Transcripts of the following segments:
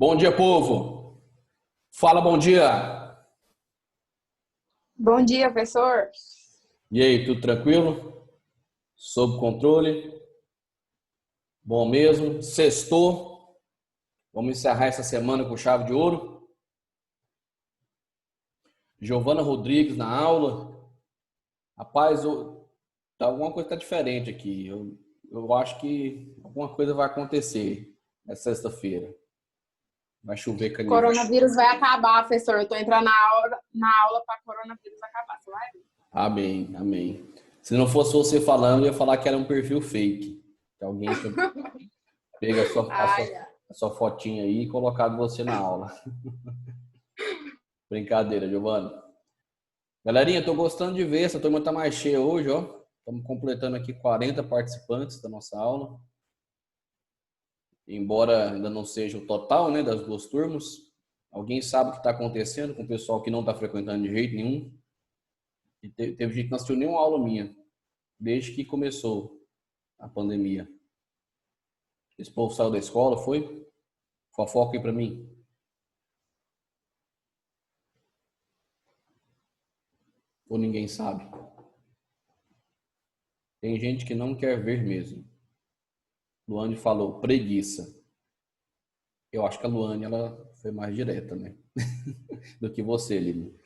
Bom dia, povo. Fala, bom dia. Bom dia, professor. E aí, tudo tranquilo? Sob controle? Bom mesmo? Sextou? Vamos encerrar essa semana com chave de ouro. Giovana Rodrigues na aula. Rapaz, alguma coisa está diferente aqui. Eu acho que alguma coisa vai acontecer nessa sexta-feira. Vai chover canivete. Coronavírus vai acabar, professor. Eu tô entrando na aula para coronavírus acabar. Você vai ver. Amém, amém. Se não fosse você falando, eu ia falar que era um perfil fake. Que alguém tinha pego a sua, a Ai, sua, ai. a sua fotinha aí e colocado você na aula. Brincadeira, Giovana. Galerinha, tô gostando de ver. Essa turma tá mais cheia hoje, ó. Estamos completando aqui 40 participantes da nossa aula. Embora ainda não seja o total, né, das duas turmas. Alguém sabe o que está acontecendo com o pessoal que não está frequentando de jeito nenhum? E teve gente que não assistiu nenhuma aula minha, desde que começou a pandemia. Esse povo saiu da escola, foi? Fofoca aí pra mim. Ou ninguém sabe? Tem gente que não quer ver mesmo. Luane falou preguiça. Eu acho que a Luane ela foi mais direta, né? Do que você, Lili.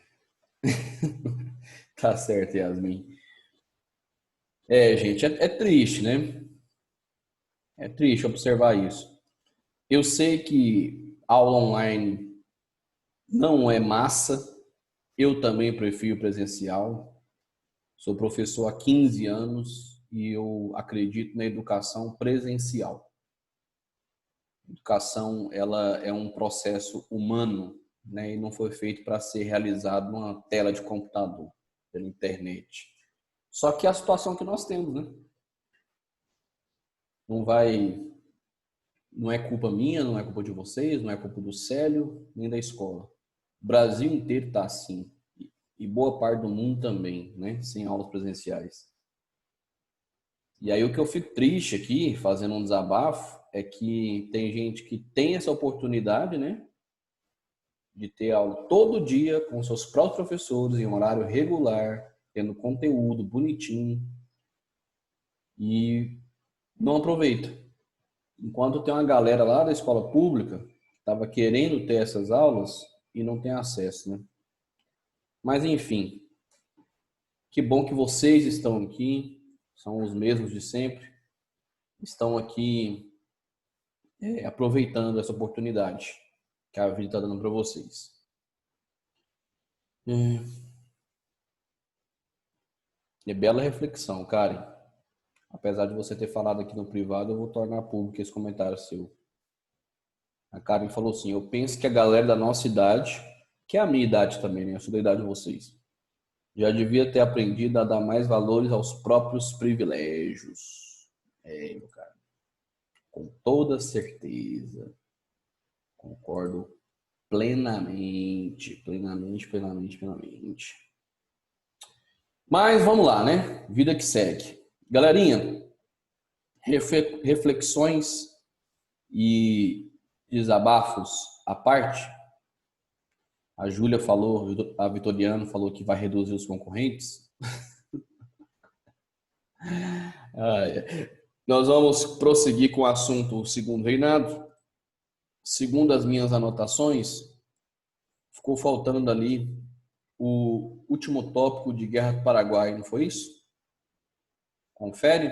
Tá certo, Yasmin. É, gente, é triste, né? É triste observar isso. Eu sei que aula online não é massa. Eu também prefiro presencial. Sou professor há 15 anos e eu acredito na educação presencial. Educação, ela é um processo humano, né? E não foi feito para ser realizado numa tela de computador, pela internet. Só que é a situação que nós temos, né? Não vai, não é culpa minha, não é culpa de vocês, não é culpa do Célio, nem da escola. O Brasil inteiro está assim. E boa parte do mundo também, né? Sem aulas presenciais. E aí o que eu fico triste aqui, fazendo um desabafo, é que tem gente que tem essa oportunidade, né? De ter aula todo dia com seus próprios professores em horário regular, tendo conteúdo bonitinho e não aproveita. Enquanto tem uma galera lá da escola pública que estava querendo ter essas aulas e não tem acesso, né? Mas enfim, que bom que vocês estão aqui, são os mesmos de sempre, estão aqui aproveitando essa oportunidade que a vida está dando para vocês. É bela reflexão, Karen. Apesar de você ter falado aqui no privado, eu vou tornar público esse comentário seu. A Karen falou assim: eu penso que a galera da nossa idade, que é a minha idade também, né? Eu sou da idade de vocês, já devia ter aprendido a dar mais valores aos próprios privilégios. É, meu cara, com toda certeza. Concordo plenamente, plenamente, plenamente, plenamente. Mas vamos lá, né? Vida que segue. Galerinha, reflexões e desabafos à parte. A Júlia falou, a Vitoriano falou que vai reduzir os concorrentes. Nós vamos prosseguir com o assunto segundo reinado. Segundo as minhas anotações, ficou faltando dali o último tópico de Guerra do Paraguai, não foi isso? Confere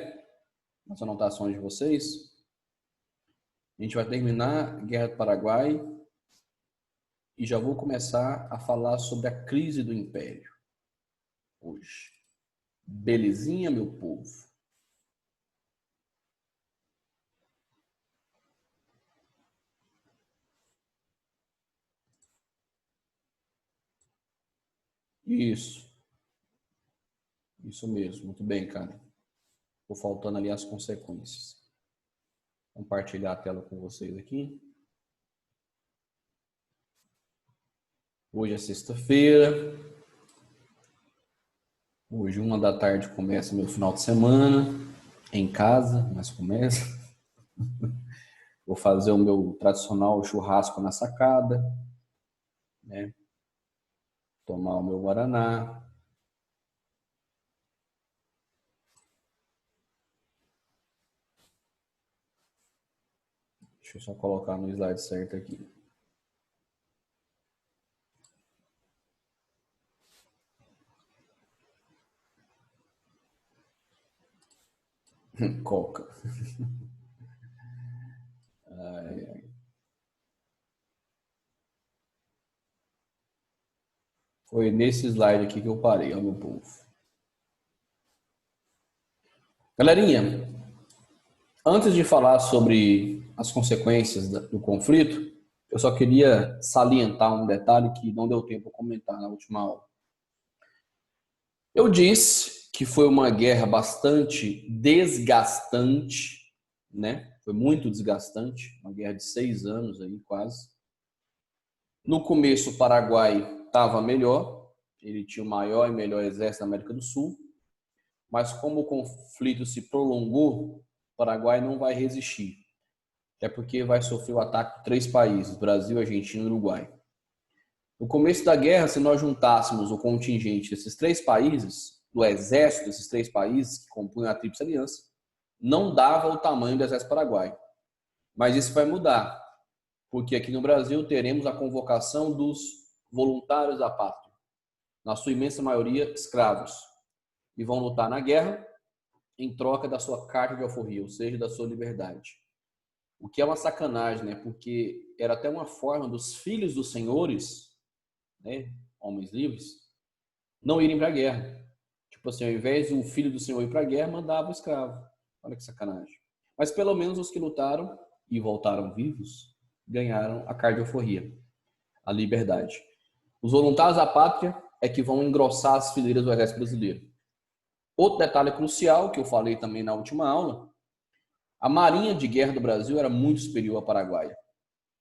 as anotações de vocês. A gente vai terminar Guerra do Paraguai e já vou começar a falar sobre a crise do Império hoje. Belezinha, meu povo? Isso, isso mesmo. Muito bem, cara. Tô faltando ali as consequências. Compartilhar a tela com vocês aqui. Hoje é sexta-feira. Hoje, 1 da tarde, começa meu final de semana. Em casa, mas começa. Vou fazer o meu tradicional churrasco na sacada, né? Tomar o meu guaraná. Deixa eu só colocar no slide certo aqui. Coca. Ai, ai. Foi nesse slide aqui que eu parei, ó, meu povo. Galerinha, antes de falar sobre as consequências do conflito, eu só queria salientar um detalhe que não deu tempo de comentar na última aula. Eu disse que foi uma guerra bastante desgastante, né? Foi muito desgastante, uma guerra de 6 anos aí, quase. No começo, o Paraguai estava melhor, ele tinha o maior e melhor exército da América do Sul, mas como o conflito se prolongou, o Paraguai não vai resistir. É porque vai sofrer o ataque de 3 países, Brasil, Argentina e Uruguai. No começo da guerra, se nós juntássemos o contingente desses 3 países, do exército desses 3 países que compunham a Tríplice Aliança, não dava o tamanho do exército paraguaio. Mas isso vai mudar, porque aqui no Brasil teremos a convocação dos voluntários da pátria, na sua imensa maioria escravos, e vão lutar na guerra em troca da sua carta de alforria, ou seja, da sua liberdade. O que é uma sacanagem, né? Porque era até uma forma dos filhos dos senhores, né, homens livres, não irem para a guerra. Tipo assim, ao invés do filho do senhor ir para a guerra, mandava o escravo. Olha que sacanagem. Mas pelo menos os que lutaram e voltaram vivos ganharam a carta de alforria, a liberdade. Os voluntários da pátria é que vão engrossar as fileiras do exército brasileiro. Outro detalhe crucial, que eu falei também na última aula, a marinha de guerra do Brasil era muito superior à paraguaia.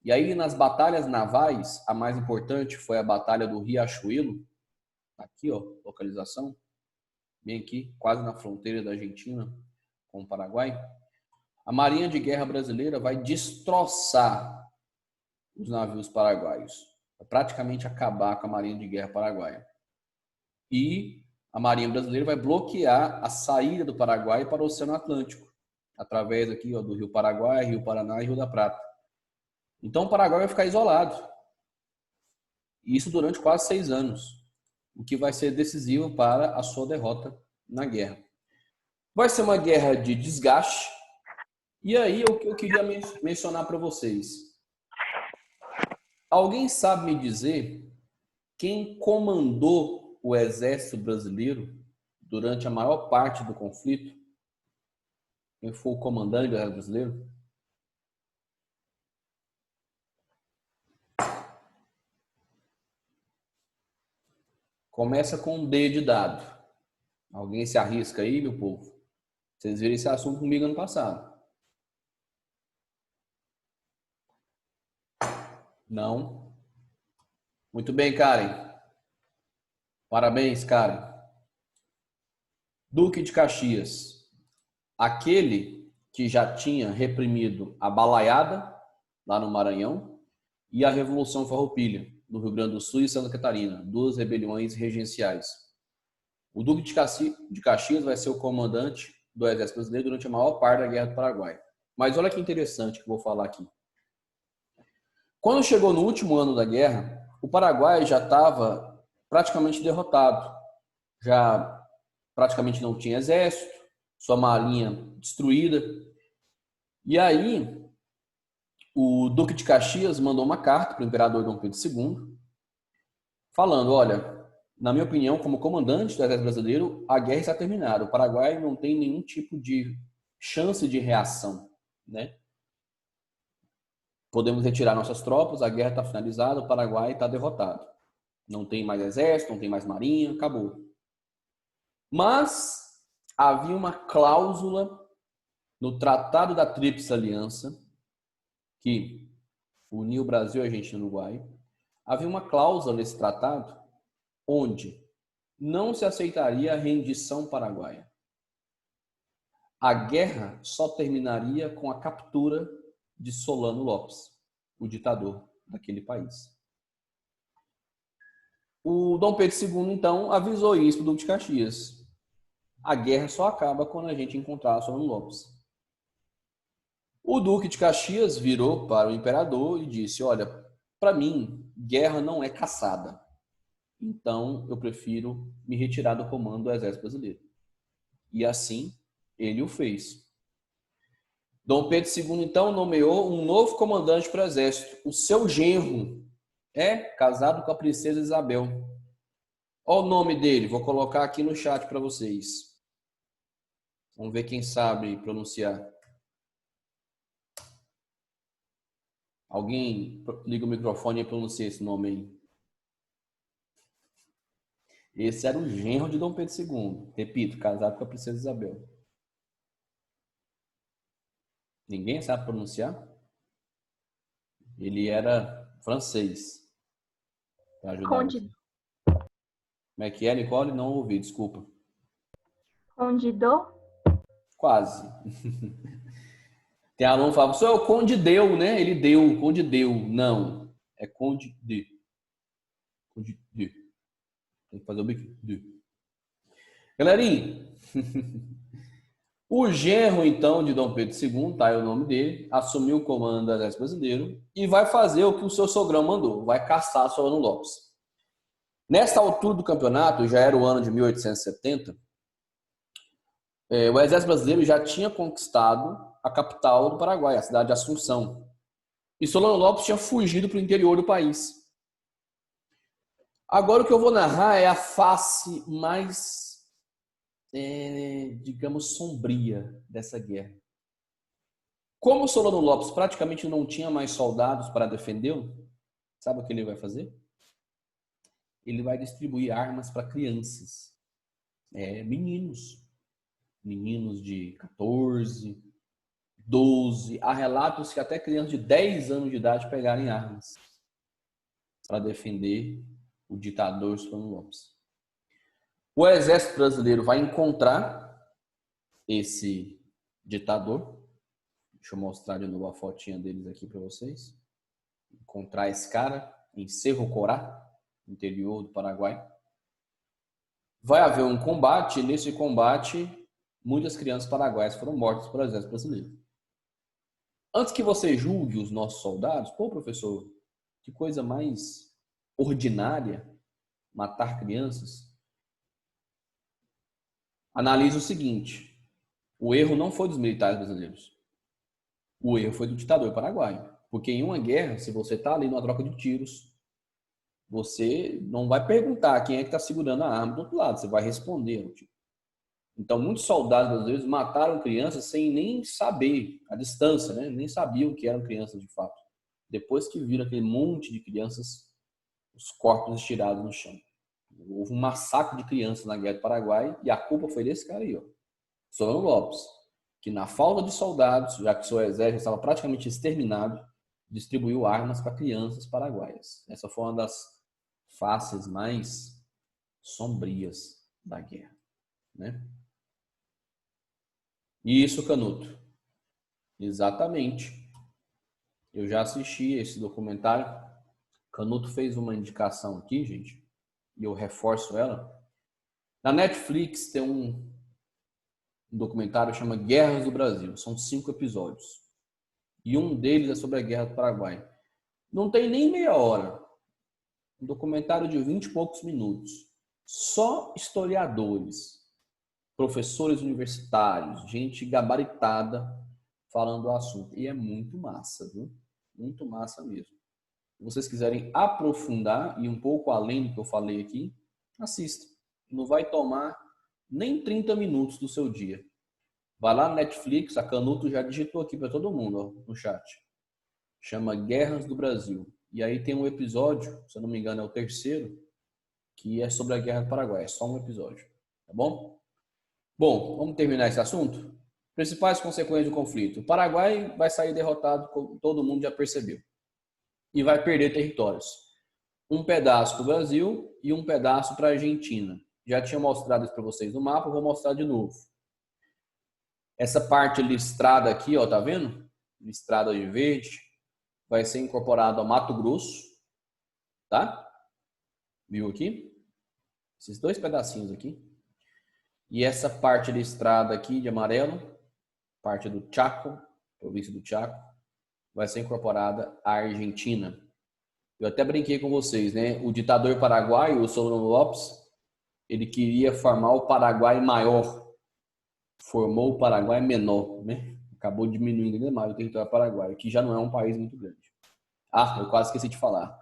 E aí, nas batalhas navais, a mais importante foi a Batalha do Riachuelo, aqui, ó, localização, bem aqui, quase na fronteira da Argentina com o Paraguai. A Marinha de Guerra brasileira vai destroçar os navios paraguaios, vai praticamente acabar com a Marinha de Guerra paraguaia. E a Marinha brasileira vai bloquear a saída do Paraguai para o Oceano Atlântico, através aqui, ó, do Rio Paraguai, Rio Paraná e Rio da Prata. Então o Paraguai vai ficar isolado. E isso durante quase 6 anos, o que vai ser decisivo para a sua derrota na guerra. Vai ser uma guerra de desgaste. E aí o que eu queria mencionar para vocês. Alguém sabe me dizer quem comandou o exército brasileiro durante a maior parte do conflito? Quem foi o comandante do exército brasileiro? Começa com um D de dado. Alguém se arrisca aí, meu povo? Vocês viram esse assunto comigo ano passado. Não? Muito bem, Karen. Parabéns, Karen. Duque de Caxias. Aquele que já tinha reprimido a balaiada, lá no Maranhão, e a Revolução Farroupilha, no Rio Grande do Sul e Santa Catarina, 2 rebeliões regenciais. O Duque de Caxias vai ser o comandante do Exército Brasileiro durante a maior parte da Guerra do Paraguai. Mas olha que interessante que eu vou falar aqui. Quando chegou no último ano da guerra, o Paraguai já estava praticamente derrotado. Já praticamente não tinha exército, sua marinha destruída. E aí, o Duque de Caxias mandou uma carta para o imperador Dom Pedro II, falando, olha, na minha opinião, como comandante do exército brasileiro, a guerra está terminada. O Paraguai não tem nenhum tipo de chance de reação, né? Podemos retirar nossas tropas, a guerra está finalizada, o Paraguai está derrotado. Não tem mais exército, não tem mais marinha, acabou. Mas havia uma cláusula no Tratado da Tríplice Aliança, que uniu o Brasil, Argentina e Uruguai. Havia uma cláusula nesse tratado onde não se aceitaria a rendição paraguaia. A guerra só terminaria com a captura de Solano Lopes, o ditador daquele país. O Dom Pedro II, então, avisou isso para o Duque de Caxias. A guerra só acaba quando a gente encontrar Solano Lopes. O Duque de Caxias virou para o imperador e disse, olha, para mim, guerra não é caçada. Então, eu prefiro me retirar do comando do Exército Brasileiro. E assim, ele o fez. Dom Pedro II, então, nomeou um novo comandante para o Exército. O seu genro é casado com a princesa Isabel. Olha o nome dele, vou colocar aqui no chat para vocês. Vamos ver quem sabe pronunciar. Alguém liga o microfone e pronuncia esse nome aí. Esse era o genro de Dom Pedro II. Repito, casado com a princesa Isabel. Ninguém sabe pronunciar? Ele era francês. Para ajudar Conde. Como é que é, Nicole? Não ouvi, desculpa. Condidor? Quase. Tem aluno que fala, professor, é o Conde deu, né? Ele deu, o Conde deu. Não, é Conde de. Conde de. Tem que fazer o bico de. Galerinha, o genro, então, de Dom Pedro II, tá aí o nome dele, assumiu o comando do Exército Brasileiro e vai fazer o que o seu sogrão mandou, vai caçar Solano Lopes. Nesta altura do campeonato, já era o ano de 1870, o Exército Brasileiro já tinha conquistado a capital do Paraguai, a cidade de Assunção. E Solano Lopes tinha fugido para o interior do país. Agora o que eu vou narrar é a face mais, digamos, sombria dessa guerra. Como Solano Lopes praticamente não tinha mais soldados para defendê-lo, sabe o que ele vai fazer? Ele vai distribuir armas para crianças, meninos de 14, 12. Há relatos que até crianças de 10 anos de idade pegarem armas para defender o ditador Solano Lopes. O Exército Brasileiro vai encontrar esse ditador. Deixa eu mostrar de novo a fotinha deles aqui para vocês. Encontrar esse cara em Cerro Corá, interior do Paraguai. Vai haver um combate, e nesse combate, muitas crianças paraguaias foram mortas pelo Exército Brasileiro. Antes que você julgue os nossos soldados, pô, professor, que coisa mais ordinária matar crianças. Analise o seguinte, o erro não foi dos militares brasileiros. O erro foi do ditador paraguaio. Porque em uma guerra, se você está ali numa troca de tiros, você não vai perguntar quem é que está segurando a arma do outro lado, você vai responder ao tiro. Então, muitos soldados brasileiros mataram crianças sem nem saber a distância, né? Nem sabiam que eram crianças de fato. Depois que viram aquele monte de crianças, os corpos estirados no chão. Houve um massacre de crianças na Guerra do Paraguai e a culpa foi desse cara aí, ó, Solano Lopes, que na falta de soldados, já que seu exército estava praticamente exterminado, distribuiu armas para crianças paraguaias. Essa foi uma das faces mais sombrias da guerra, né? Isso, Canuto. Exatamente. Eu já assisti esse documentário. Canuto fez uma indicação aqui, gente, e eu reforço ela. Na Netflix tem um documentário que chama Guerras do Brasil. São 5 episódios. E um deles é sobre a Guerra do Paraguai. Não tem nem meia hora. Um documentário de 20 e poucos minutos. Só historiadores, professores universitários, gente gabaritada falando do assunto. E é muito massa, viu? Muito massa mesmo. Se vocês quiserem aprofundar e um pouco além do que eu falei aqui, assista. Não vai tomar nem 30 minutos do seu dia. Vai lá no Netflix, a Canuto já digitou aqui para todo mundo, ó, no chat. Chama Guerras do Brasil. E aí tem um episódio, se eu não me engano é o 3º, que é sobre a Guerra do Paraguai. É só um episódio. Tá bom? Bom, vamos terminar esse assunto? Principais consequências do conflito. O Paraguai vai sair derrotado, como todo mundo já percebeu. E vai perder territórios. Um pedaço para o Brasil e um pedaço para a Argentina. Já tinha mostrado isso para vocês no mapa, vou mostrar de novo. Essa parte listrada aqui, ó, tá vendo? listrada de verde, vai ser incorporado ao Mato Grosso, tá? Viu aqui? Esses dois pedacinhos aqui. E essa parte listrada aqui de amarelo, parte do Chaco, província do Chaco, vai ser incorporada à Argentina. Eu até brinquei com vocês, né? O ditador paraguaio, o Solano Lopes, ele queria formar o Paraguai maior. Formou o Paraguai menor, né? Acabou diminuindo ainda mais o território paraguaio, que já não é um país muito grande. Ah, eu quase esqueci de falar.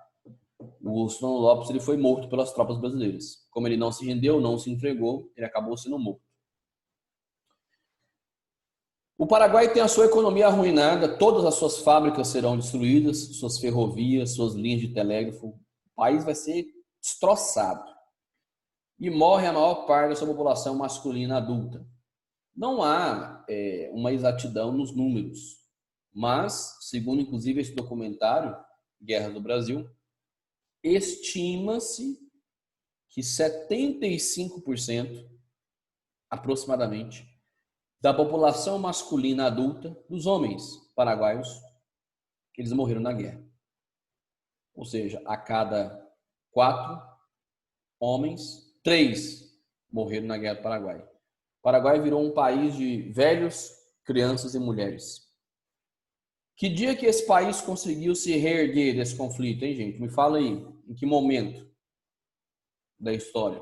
O Solano Lopes ele foi morto pelas tropas brasileiras. Como ele não se rendeu, não se entregou, ele acabou sendo morto. O Paraguai tem a sua economia arruinada, todas as suas fábricas serão destruídas, suas ferrovias, suas linhas de telégrafo. O país vai ser destroçado. E morre a maior parte da sua população masculina adulta. Não há uma exatidão nos números, mas, segundo inclusive esse documentário, Guerra do Brasil, estima-se que 75% aproximadamente da população masculina adulta, dos homens paraguaios, eles morreram na guerra. Ou seja, a cada 4 homens, 3 morreram na guerra do Paraguai. O Paraguai virou um país de velhos, crianças e mulheres. Que dia que esse país conseguiu se reerguer desse conflito, hein, gente? Me fala aí, em que momento da história?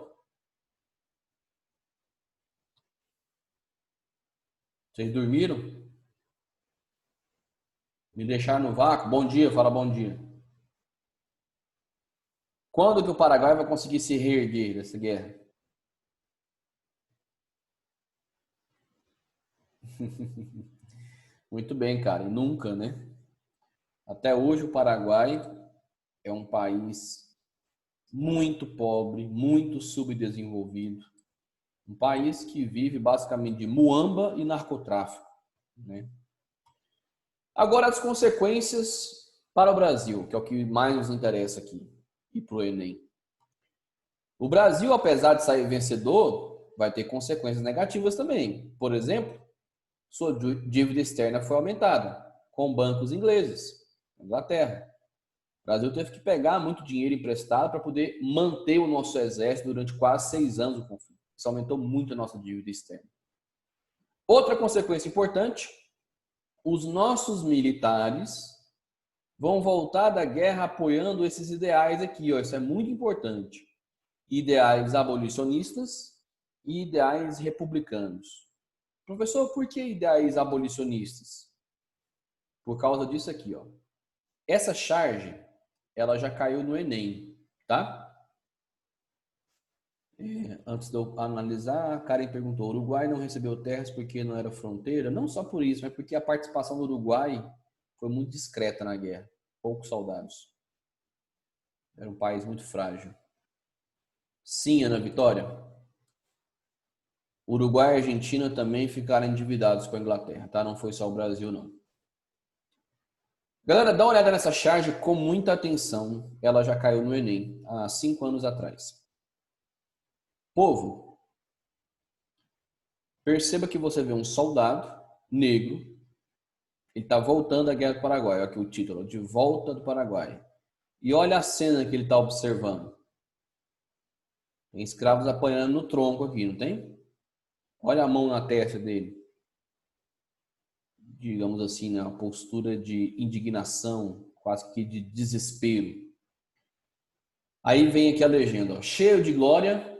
Vocês dormiram? Me deixaram no vácuo? Bom dia, fala bom dia. Quando que o Paraguai vai conseguir se reerguer dessa guerra? Muito bem, cara. E nunca, né? Até hoje o Paraguai é um país muito pobre, muito subdesenvolvido. Um país que vive basicamente de muamba e narcotráfico, né? Agora as consequências para o Brasil, que é o que mais nos interessa aqui, e para o Enem. O Brasil, apesar de sair vencedor, vai ter consequências negativas também. Por exemplo, sua dívida externa foi aumentada com bancos ingleses, na Inglaterra. O Brasil teve que pegar muito dinheiro emprestado para poder manter o nosso exército durante quase 6 anos do conflito. Isso aumentou muito a nossa dívida externa. Outra consequência importante, os nossos militares vão voltar da guerra apoiando esses ideais aqui, ó. Isso é muito importante. Ideais abolicionistas e ideais republicanos. Professor, por que ideais abolicionistas? Por causa disso aqui, ó. Essa charge, ela já caiu no Enem, tá? Antes de eu analisar, a Karen perguntou, o Uruguai não recebeu terras porque não era fronteira? Não só por isso, mas porque a participação do Uruguai foi muito discreta na guerra. Poucos soldados. Era um país muito frágil. Sim, Ana Vitória. Uruguai e Argentina também ficaram endividados com a Inglaterra, tá? Não foi só o Brasil, não. Galera, dá uma olhada nessa charge com muita atenção. Ela já caiu no Enem há 5 anos atrás. Povo, perceba que você vê um soldado negro, ele está voltando à Guerra do Paraguai. Olha aqui o título, De Volta do Paraguai. E olha a cena que ele está observando. Tem escravos apanhando no tronco aqui, não tem? Olha a mão na testa dele. Digamos assim, né? Uma postura de indignação, quase que de desespero. Aí vem aqui a legenda, ó, cheio de glória,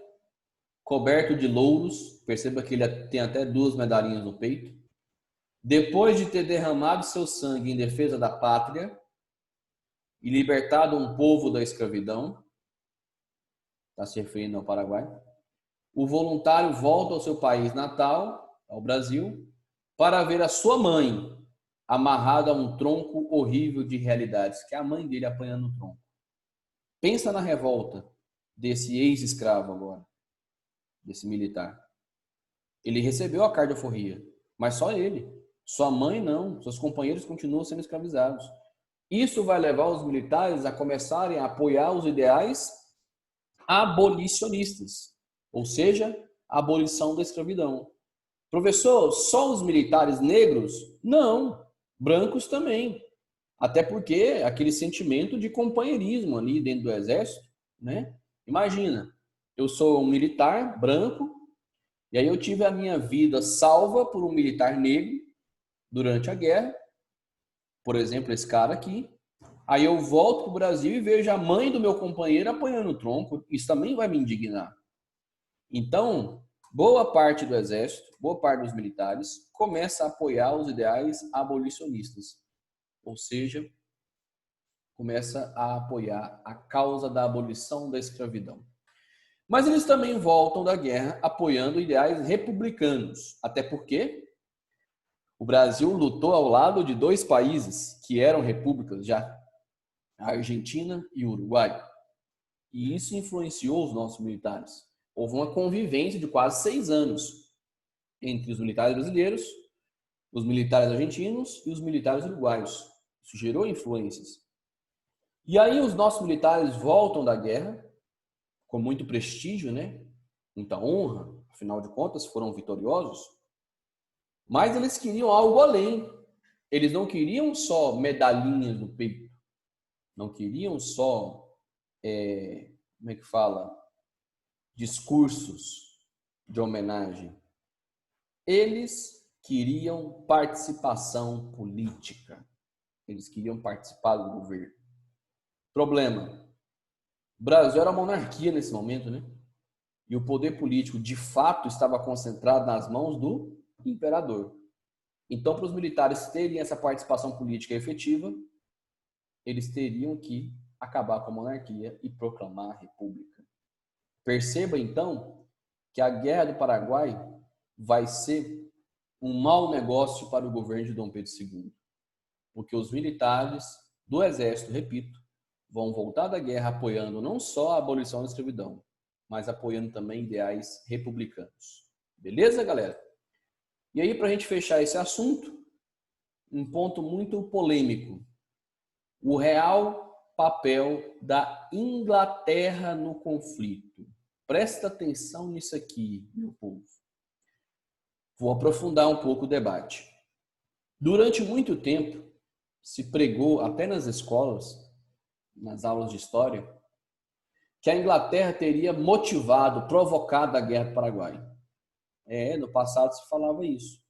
coberto de louros, perceba que ele tem até 2 medalhinhas no peito. Depois de ter derramado seu sangue em defesa da pátria e libertado um povo da escravidão, está se referindo ao Paraguai, o voluntário volta ao seu país natal, ao Brasil, para ver a sua mãe amarrada a um tronco horrível de realidades, que é a mãe dele apanhando no tronco. Pensa na revolta desse ex-escravo agora, desse militar. Ele recebeu a cardiaforria, mas só ele. Sua mãe não, seus companheiros continuam sendo escravizados. Isso vai levar os militares a começarem a apoiar os ideais abolicionistas, ou seja, a abolição da escravidão. Professor, só os militares negros? Não. Brancos também. Até porque aquele sentimento de companheirismo ali dentro do exército, né? Imagina, eu sou um militar branco, e aí eu tive a minha vida salva por um militar negro durante a guerra, por exemplo, esse cara aqui. Aí eu volto para o Brasil e vejo a mãe do meu companheiro apanhando o tronco. Isso também vai me indignar. Então, boa parte do exército, boa parte dos militares, começa a apoiar os ideais abolicionistas. Ou seja, começa a apoiar a causa da abolição da escravidão. Mas eles também voltam da guerra apoiando ideais republicanos. Até porque o Brasil lutou ao lado de dois países que eram repúblicas já, a Argentina e o Uruguai. E isso influenciou os nossos militares. Houve uma convivência de quase 6 anos entre os militares brasileiros, os militares argentinos e os militares uruguaios. Isso gerou influências. E aí os nossos militares voltam da guerra com muito prestígio, né? Muita honra, afinal de contas foram vitoriosos. Mas eles queriam algo além. Eles não queriam só medalhinhas no peito. Não queriam só, como é que fala? Discursos de homenagem. Eles queriam participação política. Eles queriam participar do governo. Problema. O Brasil era uma monarquia nesse momento, né? E o poder político, de fato, estava concentrado nas mãos do imperador. Então, para os militares terem essa participação política efetiva, eles teriam que acabar com a monarquia e proclamar a república. Perceba, então, que a Guerra do Paraguai vai ser um mau negócio para o governo de Dom Pedro II. Porque os militares do exército, repito, vão voltar da guerra apoiando não só a abolição da escravidão, mas apoiando também ideais republicanos. Beleza, galera? E aí, para a gente fechar esse assunto, um ponto muito polêmico. O real papel da Inglaterra no conflito. Presta atenção nisso aqui, meu povo. Vou aprofundar um pouco o debate. Durante muito tempo, se pregou até nas escolas, nas aulas de história, que a Inglaterra teria motivado, provocado a Guerra do Paraguai. No passado se falava isso.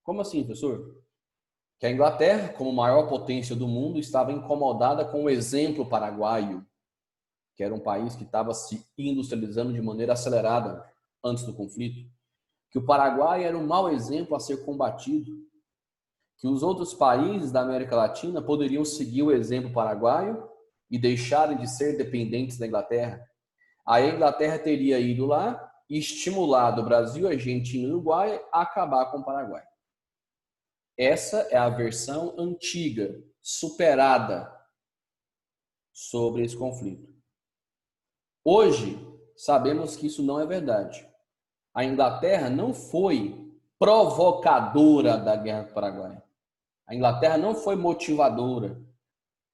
Como assim, professor? Que a Inglaterra, como maior potência do mundo, estava incomodada com o exemplo paraguaio, que era um país que estava se industrializando de maneira acelerada antes do conflito, que o Paraguai era um mau exemplo a ser combatido, que os outros países da América Latina poderiam seguir o exemplo paraguaio e deixarem de ser dependentes da Inglaterra. A Inglaterra teria ido lá e estimulado o Brasil, Argentina e Uruguai a acabar com o Paraguai. Essa é a versão antiga, superada, sobre esse conflito. Hoje, sabemos que isso não é verdade. A Inglaterra não foi provocadora da Guerra do Paraguai. A Inglaterra não foi motivadora.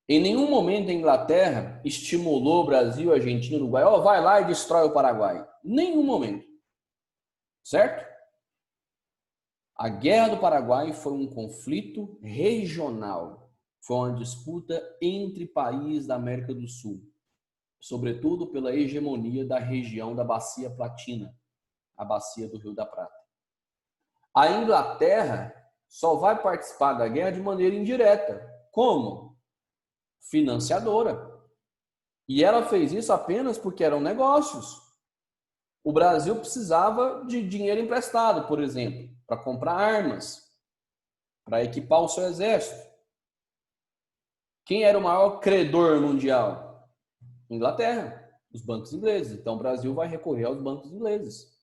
Em nenhum momento a Inglaterra estimulou o Brasil, a Argentina, o Uruguai. Vai lá e destrói o Paraguai. Nenhum momento. Certo? A Guerra do Paraguai foi um conflito regional. Foi uma disputa entre países da América do Sul. Sobretudo pela hegemonia da região da Bacia Platina, a bacia do Rio da Prata. A Inglaterra só vai participar da guerra de maneira indireta. Como? Financiadora. E ela fez isso apenas porque eram negócios. O Brasil precisava de dinheiro emprestado, por exemplo, para comprar armas, para equipar o seu exército. Quem era o maior credor mundial? Inglaterra, os bancos ingleses. Então o Brasil vai recorrer aos bancos ingleses.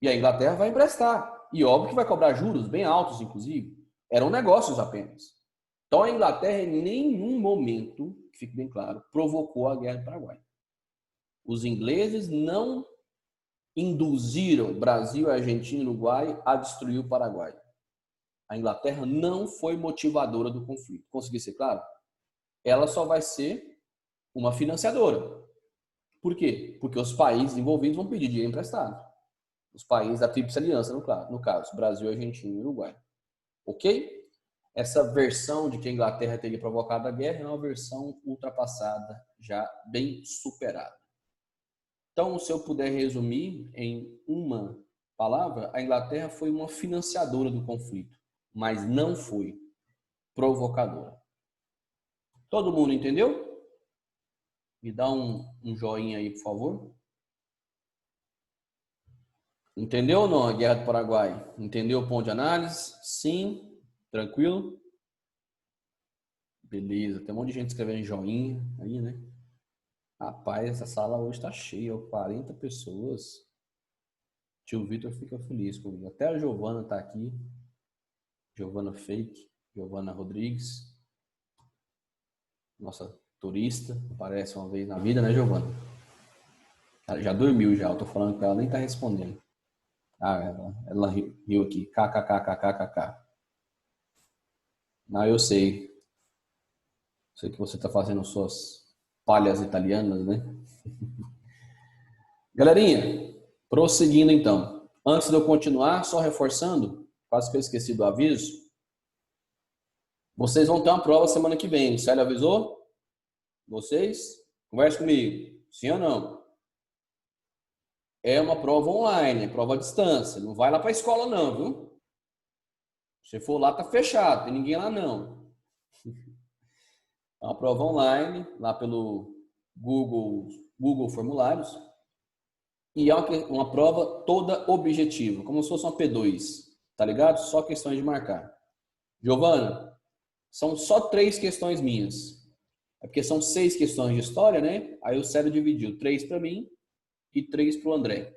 E a Inglaterra vai emprestar. E óbvio que vai cobrar juros bem altos, inclusive. Eram negócios apenas. Então a Inglaterra em nenhum momento, que fique bem claro, provocou a Guerra do Paraguai. Os ingleses não induziram Brasil, Argentina e Uruguai a destruir o Paraguai. A Inglaterra não foi motivadora do conflito. Consegui ser claro? Ela só vai ser uma financiadora. Por quê? Porque os países envolvidos vão pedir dinheiro emprestado. Os países da Tríplice Aliança, no caso, Brasil, Argentina e Uruguai. Ok? essa versão de que a Inglaterra teria provocado a guerra é uma versão ultrapassada, já bem superada. Então, se eu puder resumir em uma palavra, a Inglaterra foi uma financiadora do conflito, mas não foi provocadora. Todo mundo entendeu? Me dá um joinha aí, por favor. Entendeu ou não a Guerra do Paraguai? Entendeu o ponto de análise? Sim. Tranquilo? Beleza. Tem um monte de gente escrevendo joinha aí, né? Rapaz, essa sala hoje tá cheia. 40 pessoas. Tio Vitor fica feliz comigo. Até a Giovana tá aqui. Giovana Fake. Giovana Rodrigues. Nossa turista. Aparece uma vez na vida, né, Giovana? Ela já dormiu já. Eu tô falando com ela, nem tá respondendo. Ah, ela riu aqui. KKKKKK. Não, eu sei. Sei que você está fazendo suas palhas italianas, né? Galerinha, prosseguindo então. Antes de eu continuar, só reforçando, quase que eu esqueci do aviso. Vocês vão ter uma prova semana que vem. O Célio avisou? Vocês? Converse comigo. Sim ou não? É uma prova online, é prova à distância. Não vai lá para a escola não, viu? Se for lá, tá fechado. Tem ninguém lá não. É uma prova online, lá pelo Google Formulários. E é uma prova toda objetiva, como se fosse uma P2. Tá ligado? Só questões de marcar. Giovana, são só 3 questões minhas. É porque são 6 questões de história, né? Aí o Célio dividiu 3 para mim e 3 para o André.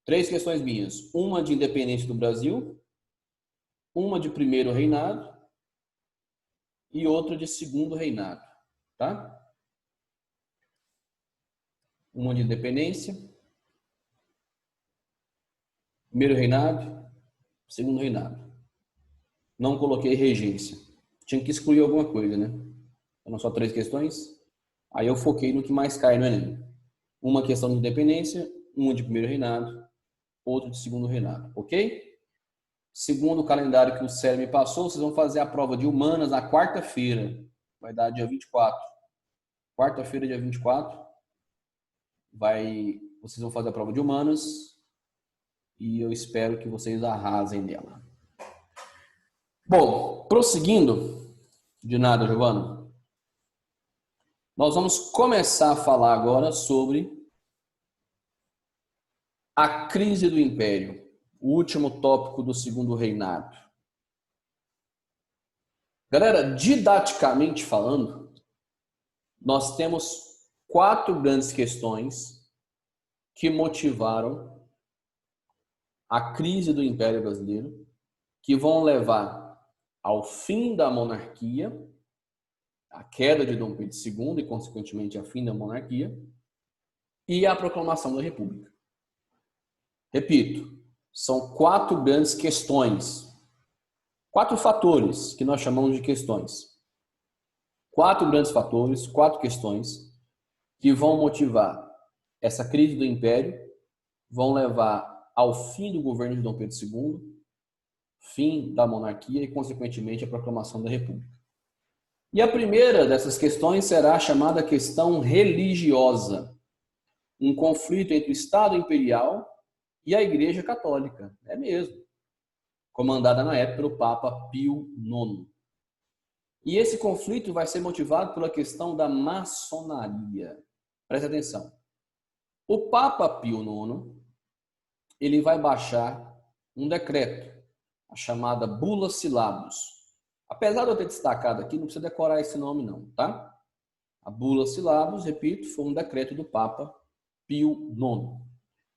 3 questões minhas. Uma de independência do Brasil, uma de primeiro reinado e outra de segundo reinado. Tá? Uma de independência, primeiro reinado, segundo reinado. Não coloquei regência. Tinha que excluir alguma coisa, né? Eram só 3 questões. Aí eu foquei no que mais cai no Enem. Uma questão de independência, uma de primeiro reinado, outra de segundo reinado. Ok? Segundo o calendário que o Célio me passou, vocês vão fazer a prova de humanas na quarta-feira. Vai dar dia 24. Quarta-feira, dia 24. Vocês vão fazer a prova de humanas. E eu espero que vocês arrasem nela. Bom, prosseguindo. De nada, Giovana. Nós vamos começar a falar agora sobre a crise do Império. O último tópico do segundo reinado. Galera, didaticamente falando, nós temos 4 grandes questões que motivaram a crise do Império Brasileiro, que vão levar ao fim da monarquia, a queda de Dom Pedro II e, consequentemente, a fim da monarquia, e a proclamação da República. Repito, são 4 grandes questões, 4 fatores que nós chamamos de questões. 4 grandes fatores, 4 questões que vão motivar essa crise do Império, vão levar ao fim do governo de Dom Pedro II, fim da monarquia e, consequentemente, a proclamação da República. E a primeira dessas questões será a chamada questão religiosa, um conflito entre o Estado Imperial e a Igreja Católica, é mesmo, comandada na época pelo Papa Pio IX. E esse conflito vai ser motivado pela questão da maçonaria. Preste atenção. O Papa Pio IX, ele vai baixar um decreto, a chamada Bula Syllabus. Apesar de eu ter destacado aqui, não precisa decorar esse nome não, tá? A Bula Syllabus, repito, foi um decreto do Papa Pio IX.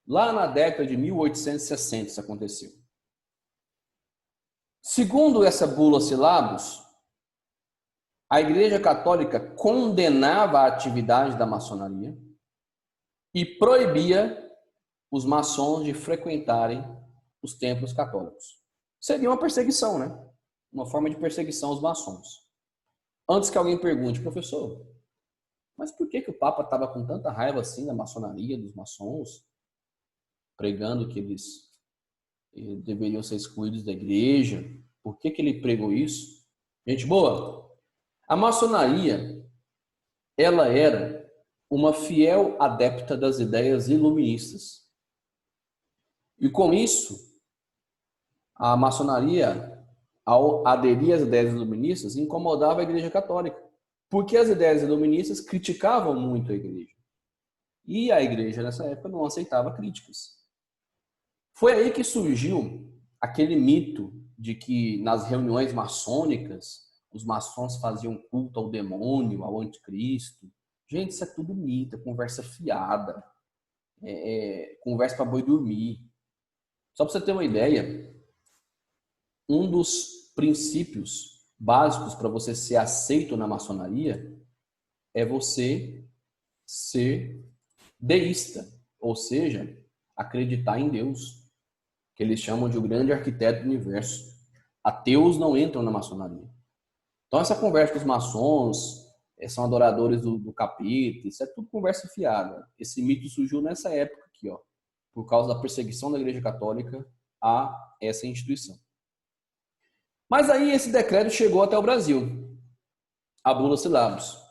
Lá na década de 1860 isso aconteceu. Segundo essa Bula Syllabus, a Igreja Católica condenava a atividade da maçonaria e proibia os maçons de frequentarem os templos católicos. Seria uma perseguição, né? Uma forma de perseguição aos maçons. Antes que alguém pergunte, professor, mas por que o Papa estava com tanta raiva assim da maçonaria, dos maçons, pregando que eles deveriam ser excluídos da igreja Por que que ele pregou isso? Gente boa, a maçonaria, ela era uma fiel adepta das ideias iluministas. E com isso, a maçonaria, ao aderir às ideias iluministas, incomodava a Igreja Católica. Porque as ideias iluministas criticavam muito a Igreja. E a Igreja, nessa época, não aceitava críticas. Foi aí que surgiu aquele mito de que nas reuniões maçônicas, os maçons faziam culto ao demônio, ao anticristo. Gente, isso é tudo mito, é conversa fiada, conversa para boi dormir. Só para você ter uma ideia, um dos princípios básicos para você ser aceito na maçonaria é você ser deísta, ou seja, acreditar em Deus, que eles chamam de o grande arquiteto do universo. Ateus não entram na maçonaria. Então essa conversa com os maçons, são adoradores do capeta, isso é tudo conversa fiada. Esse mito surgiu nessa época aqui, ó, por causa da perseguição da Igreja Católica a essa instituição. Mas aí esse decreto chegou até o Brasil, a Bula Syllabus,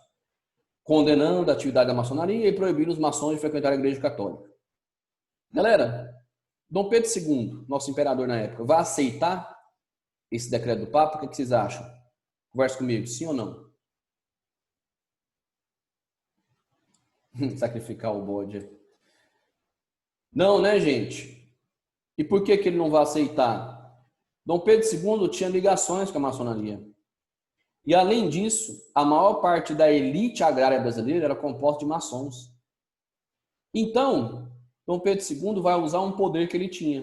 condenando a atividade da maçonaria e proibindo os maçons de frequentar a Igreja Católica. Galera, Dom Pedro II, nosso imperador na época, vai aceitar esse decreto do Papa? O que vocês acham? Conversa comigo, sim ou não? Sacrificar o bode. Não, né, gente? E por que que ele não vai aceitar? Dom Pedro II tinha ligações com a maçonaria. E, além disso, a maior parte da elite agrária brasileira era composta de maçons. Então, Dom Pedro II vai usar um poder que ele tinha,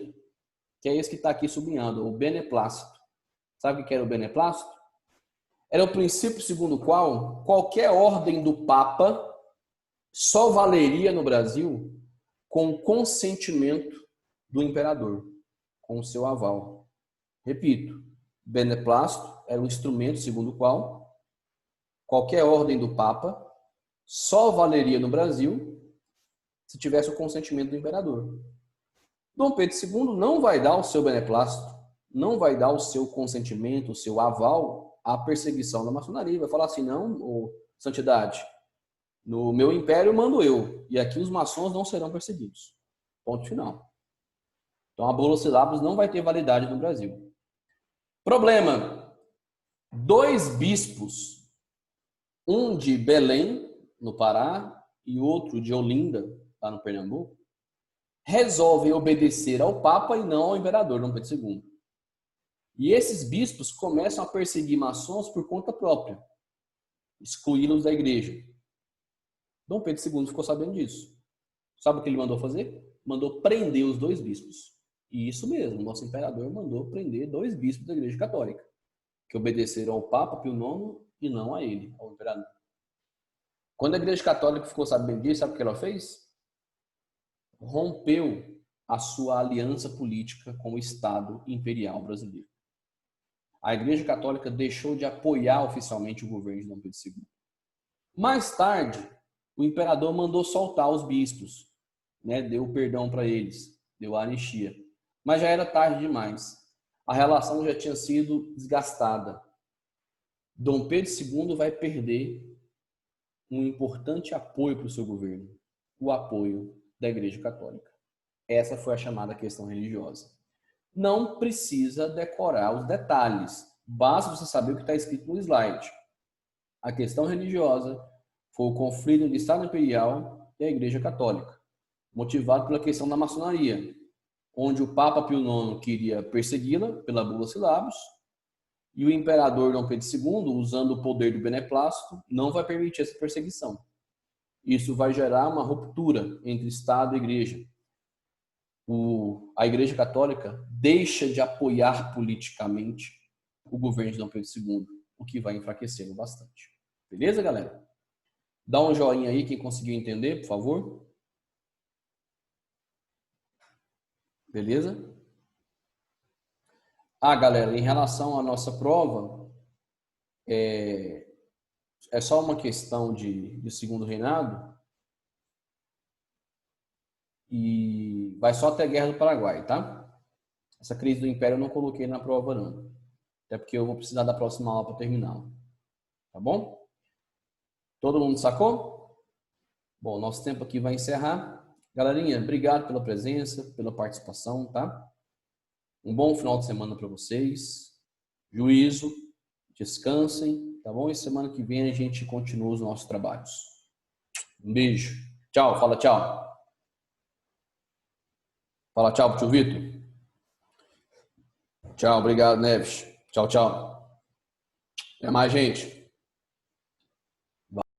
que é esse que está aqui sublinhado, o beneplácito. Sabe o que era o beneplácito? Era o princípio segundo o qual qualquer ordem do Papa só valeria no Brasil com consentimento do imperador, com o seu aval. Repito, beneplácito era um instrumento segundo o qual qualquer ordem do Papa só valeria no Brasil se tivesse o consentimento do imperador. Dom Pedro II não vai dar o seu beneplácito, não vai dar o seu consentimento, o seu aval à perseguição da maçonaria. Vai falar assim, não, oh, santidade, no meu império mando eu, e aqui os maçons não serão perseguidos. Ponto final. Então a Bula Syllabus não vai ter validade no Brasil. Problema: 2 bispos, um de Belém, no Pará, e outro de Olinda, lá no Pernambuco, resolvem obedecer ao Papa e não ao imperador Dom Pedro II. E esses bispos começam a perseguir maçons por conta própria, excluí-los da igreja. Dom Pedro II ficou sabendo disso. Sabe o que ele mandou fazer? Mandou prender os 2 bispos. E isso mesmo, o nosso imperador mandou prender 2 bispos da Igreja Católica, que obedeceram ao Papa Pio IX e não a ele, ao imperador. Quando a Igreja Católica ficou sabendo disso, sabe o que ela fez? Rompeu a sua aliança política com o Estado Imperial Brasileiro. A Igreja Católica deixou de apoiar oficialmente o governo de Dom Pedro II. Mais tarde, o imperador mandou soltar os bispos, né? Deu perdão para eles, deu a anistia. Mas já era tarde demais. A relação já tinha sido desgastada. Dom Pedro II vai perder um importante apoio para o seu governo, o apoio da Igreja Católica. Essa foi a chamada questão religiosa. Não precisa decorar os detalhes, basta você saber o que está escrito no slide. A questão religiosa foi o conflito entre o Estado Imperial e a Igreja Católica, motivado pela questão da maçonaria, onde o Papa Pio IX queria persegui-la pela Bula Syllabus, e o imperador Dom Pedro II, usando o poder do beneplácito, não vai permitir essa perseguição. Isso vai gerar uma ruptura entre Estado e Igreja. A Igreja Católica deixa de apoiar politicamente o governo de Dom Pedro II, o que vai enfraquecê-lo bastante. Beleza, galera? Dá um joinha aí quem conseguiu entender, por favor. Beleza? Galera, em relação à nossa prova, é só uma questão de segundo reinado e vai só até a Guerra do Paraguai, tá? Essa crise do Império eu não coloquei na prova, não. Até porque eu vou precisar da próxima aula para terminá-la. Tá bom? Todo mundo sacou? Bom, nosso tempo aqui vai encerrar. Galerinha, obrigado pela presença, pela participação, tá? Um bom final de semana para vocês. Juízo, descansem, tá bom? E semana que vem a gente continua os nossos trabalhos. Um beijo. Tchau, fala tchau. Fala tchau pro tio Vitor. Tchau, obrigado, Neves. Tchau, tchau. Até mais, gente.